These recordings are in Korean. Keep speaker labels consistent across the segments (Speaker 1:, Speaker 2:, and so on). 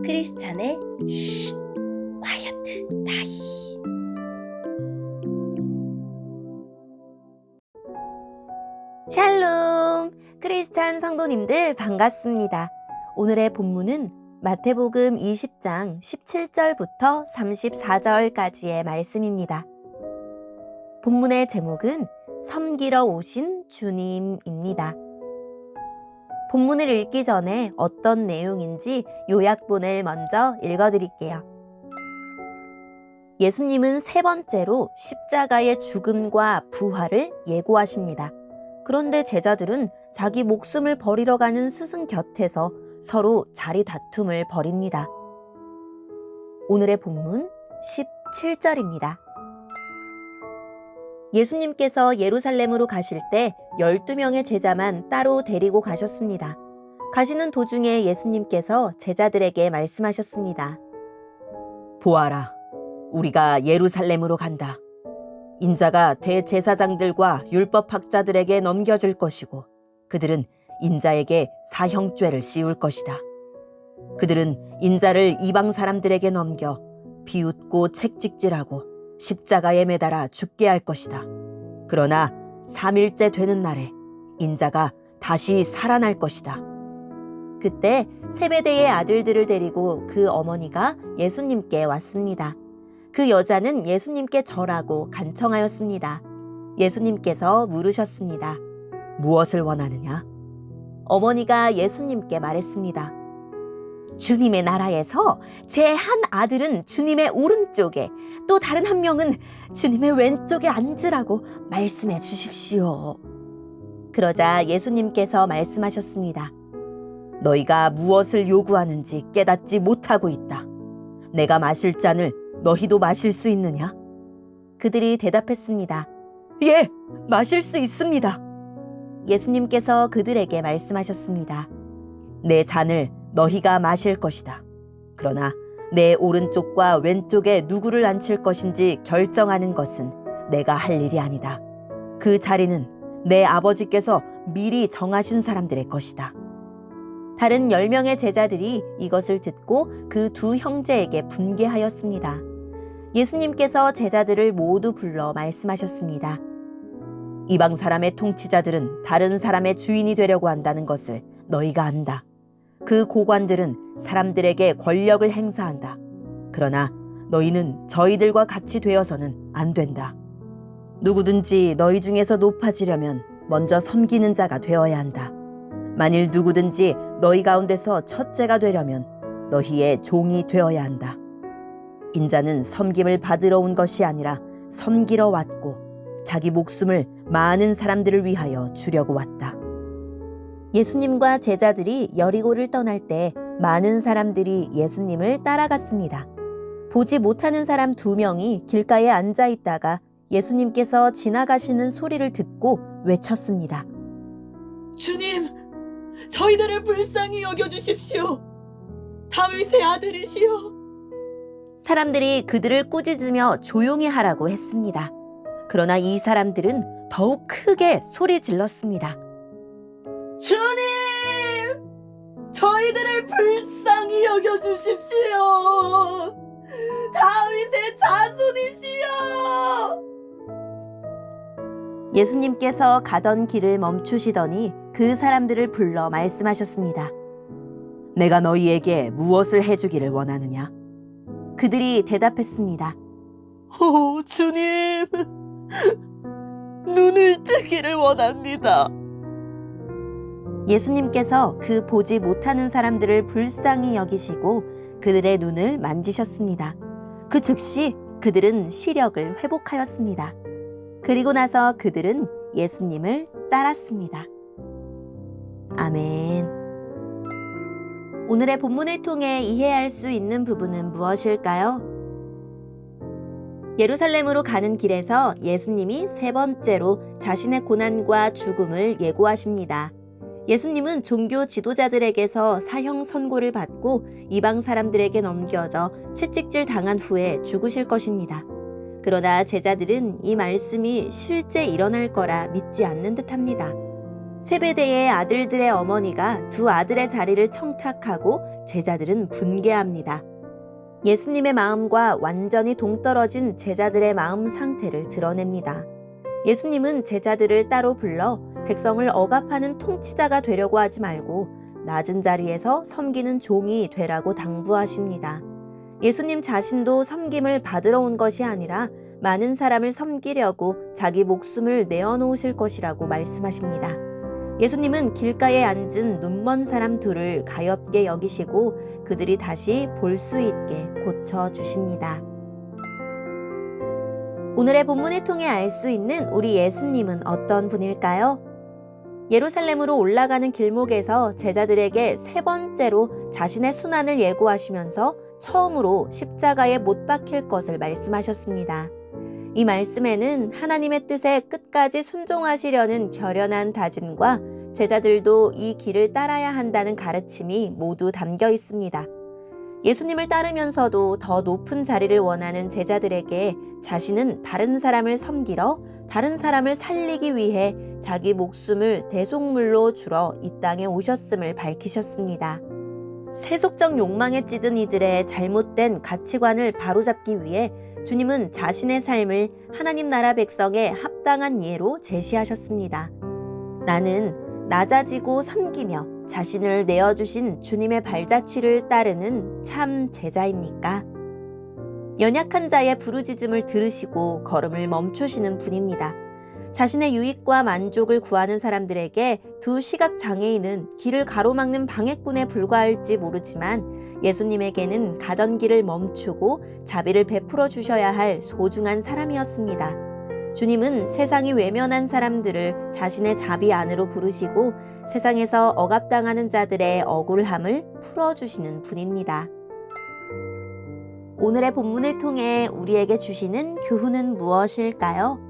Speaker 1: 크리스찬의 쉿, 콰이어트 타임. 샬롬! 크리스찬 성도님들 반갑습니다. 오늘의 본문은 마태복음 20장 17절부터 34절까지의 말씀입니다. 본문의 제목은 섬기러 오신 주님입니다. 본문을 읽기 전에 어떤 내용인지 요약본을 먼저 읽어드릴게요. 예수님은 세 번째로 십자가의 죽음과 부활을 예고하십니다. 그런데 제자들은 자기 목숨을 버리러 가는 스승 곁에서 서로 자리 다툼을 벌입니다. 오늘의 본문 17절입니다. 예수님께서 예루살렘으로 가실 때 12명의 제자만 따로 데리고 가셨습니다. 가시는 도중에 예수님께서 제자들에게 말씀하셨습니다.
Speaker 2: 보아라, 우리가 예루살렘으로 간다. 인자가 대제사장들과 율법학자들에게 넘겨질 것이고 그들은 인자에게 사형죄를 씌울 것이다. 그들은 인자를 이방 사람들에게 넘겨 비웃고 책찍질하고 십자가에 매달아 죽게 할 것이다. 그러나 3일째 되는 날에 인자가 다시 살아날 것이다.
Speaker 1: 그때 세베대의 아들들을 데리고 그 어머니가 예수님께 왔습니다. 그 여자는 예수님께 절하고 간청하였습니다. 예수님께서 물으셨습니다.
Speaker 2: 무엇을 원하느냐?
Speaker 1: 어머니가 예수님께 말했습니다. 주님의 나라에서 제 한 아들은 주님의 오른쪽에 또 다른 한 명은 주님의 왼쪽에 앉으라고 말씀해 주십시오. 그러자 예수님께서 말씀하셨습니다.
Speaker 2: 너희가 무엇을 요구하는지 깨닫지 못하고 있다. 내가 마실 잔을 너희도 마실 수 있느냐?
Speaker 1: 그들이 대답했습니다.
Speaker 2: 예, 마실 수 있습니다.
Speaker 1: 예수님께서 그들에게 말씀하셨습니다.
Speaker 2: 내 잔을 너희가 마실 것이다. 그러나 내 오른쪽과 왼쪽에 누구를 앉힐 것인지 결정하는 것은 내가 할 일이 아니다. 그 자리는 내 아버지께서 미리 정하신 사람들의 것이다.
Speaker 1: 다른 10명의 제자들이 이것을 듣고 그 두 형제에게 분개하였습니다. 예수님께서 제자들을 모두 불러 말씀하셨습니다.
Speaker 2: 이방 사람의 통치자들은 다른 사람의 주인이 되려고 한다는 것을 너희가 안다. 그 고관들은 사람들에게 권력을 행사한다. 그러나 너희는 저희들과 같이 되어서는 안 된다. 누구든지 너희 중에서 높아지려면 먼저 섬기는 자가 되어야 한다. 만일 누구든지 너희 가운데서 첫째가 되려면 너희의 종이 되어야 한다. 인자는 섬김을 받으러 온 것이 아니라 섬기러 왔고 자기 목숨을 많은 사람들을 위하여 주려고 왔다.
Speaker 1: 예수님과 제자들이 여리고를 떠날 때 많은 사람들이 예수님을 따라갔습니다. 보지 못하는 사람 2명이 길가에 앉아 있다가 예수님께서 지나가시는 소리를 듣고 외쳤습니다.
Speaker 3: 주님, 저희들을 불쌍히 여겨주십시오. 다윗의 아들이시여.
Speaker 1: 사람들이 그들을 꾸짖으며 조용히 하라고 했습니다. 그러나 이 사람들은 더욱 크게 소리 질렀습니다.
Speaker 3: 주님, 저희들을 불쌍히 여겨주십시오. 다윗의 자손이시여.
Speaker 1: 예수님께서 가던 길을 멈추시더니 그 사람들을 불러 말씀하셨습니다.
Speaker 2: 내가 너희에게 무엇을 해주기를 원하느냐?
Speaker 1: 그들이 대답했습니다.
Speaker 3: 오, 주님, 눈을 뜨기를 원합니다.
Speaker 1: 예수님께서 그 보지 못하는 사람들을 불쌍히 여기시고 그들의 눈을 만지셨습니다. 그 즉시 그들은 시력을 회복하였습니다. 그리고 나서 그들은 예수님을 따랐습니다. 아멘. 오늘의 본문을 통해 이해할 수 있는 부분은 무엇일까요? 예루살렘으로 가는 길에서 예수님이 세 번째로 자신의 고난과 죽음을 예고하십니다. 예수님은 종교 지도자들에게서 사형 선고를 받고 이방 사람들에게 넘겨져 채찍질 당한 후에 죽으실 것입니다. 그러나 제자들은 이 말씀이 실제 일어날 거라 믿지 않는 듯합니다. 세베대의 아들들의 어머니가 두 아들의 자리를 청탁하고 제자들은 분개합니다. 예수님의 마음과 완전히 동떨어진 제자들의 마음 상태를 드러냅니다. 예수님은 제자들을 따로 불러 백성을 억압하는 통치자가 되려고 하지 말고 낮은 자리에서 섬기는 종이 되라고 당부하십니다. 예수님 자신도 섬김을 받으러 온 것이 아니라 많은 사람을 섬기려고 자기 목숨을 내어놓으실 것이라고 말씀하십니다. 예수님은 길가에 앉은 눈먼 사람 둘을 가엾게 여기시고 그들이 다시 볼 수 있게 고쳐주십니다. 오늘의 본문을 통해 알 수 있는 우리 예수님은 어떤 분일까요? 예루살렘으로 올라가는 길목에서 제자들에게 세 번째로 자신의 순환을 예고하시면서 처음으로 십자가에 못 박힐 것을 말씀하셨습니다. 이 말씀에는 하나님의 뜻에 끝까지 순종하시려는 결연한 다짐과 제자들도 이 길을 따라야 한다는 가르침이 모두 담겨 있습니다. 예수님을 따르면서도 더 높은 자리를 원하는 제자들에게 자신은 다른 사람을 섬기러, 다른 사람을 살리기 위해 자기 목숨을 대속물로 주러 이 땅에 오셨음을 밝히셨습니다. 세속적 욕망에 찌든 이들의 잘못된 가치관을 바로잡기 위해 주님은 자신의 삶을 하나님 나라 백성에 합당한 예로 제시하셨습니다. 나는 낮아지고 섬기며 자신을 내어주신 주님의 발자취를 따르는 참 제자입니까? 연약한 자의 부르짖음을 들으시고 걸음을 멈추시는 분입니다. 자신의 유익과 만족을 구하는 사람들에게 두 시각장애인은 길을 가로막는 방해꾼에 불과할지 모르지만 예수님에게는 가던 길을 멈추고 자비를 베풀어 주셔야 할 소중한 사람이었습니다. 주님은 세상이 외면한 사람들을 자신의 자비 안으로 부르시고 세상에서 억압당하는 자들의 억울함을 풀어주시는 분입니다. 오늘의 본문을 통해 우리에게 주시는 교훈은 무엇일까요?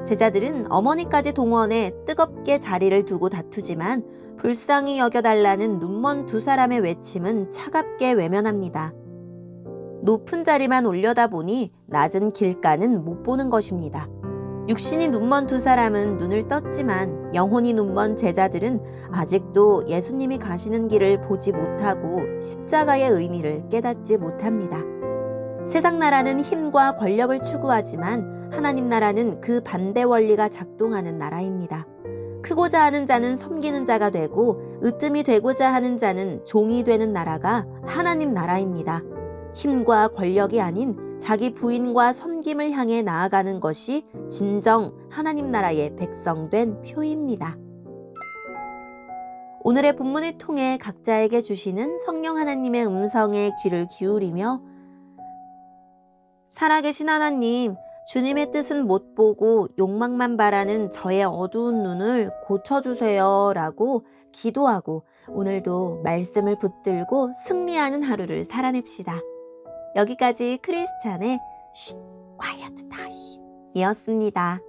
Speaker 1: 제자들은 어머니까지 동원해 뜨겁게 자리를 두고 다투지만 불쌍히 여겨달라는 눈먼 두 사람의 외침은 차갑게 외면합니다. 높은 자리만 올려다보니 낮은 길가는 못 보는 것입니다. 육신이 눈먼 두 사람은 눈을 떴지만 영혼이 눈먼 제자들은 아직도 예수님이 가시는 길을 보지 못하고 십자가의 의미를 깨닫지 못합니다. 세상 나라는 힘과 권력을 추구하지만 하나님 나라는 그 반대 원리가 작동하는 나라입니다. 크고자 하는 자는 섬기는 자가 되고 으뜸이 되고자 하는 자는 종이 되는 나라가 하나님 나라입니다. 힘과 권력이 아닌 자기 부인과 섬김을 향해 나아가는 것이 진정 하나님 나라의 백성된 표입니다. 오늘의 본문을 통해 각자에게 주시는 성령 하나님의 음성에 귀를 기울이며 살아계신 하나님, 주님의 뜻은 못 보고 욕망만 바라는 저의 어두운 눈을 고쳐주세요 라고 기도하고 오늘도 말씀을 붙들고 승리하는 하루를 살아냅시다. 여기까지 크리스찬의 쉿, quiet time 이었습니다.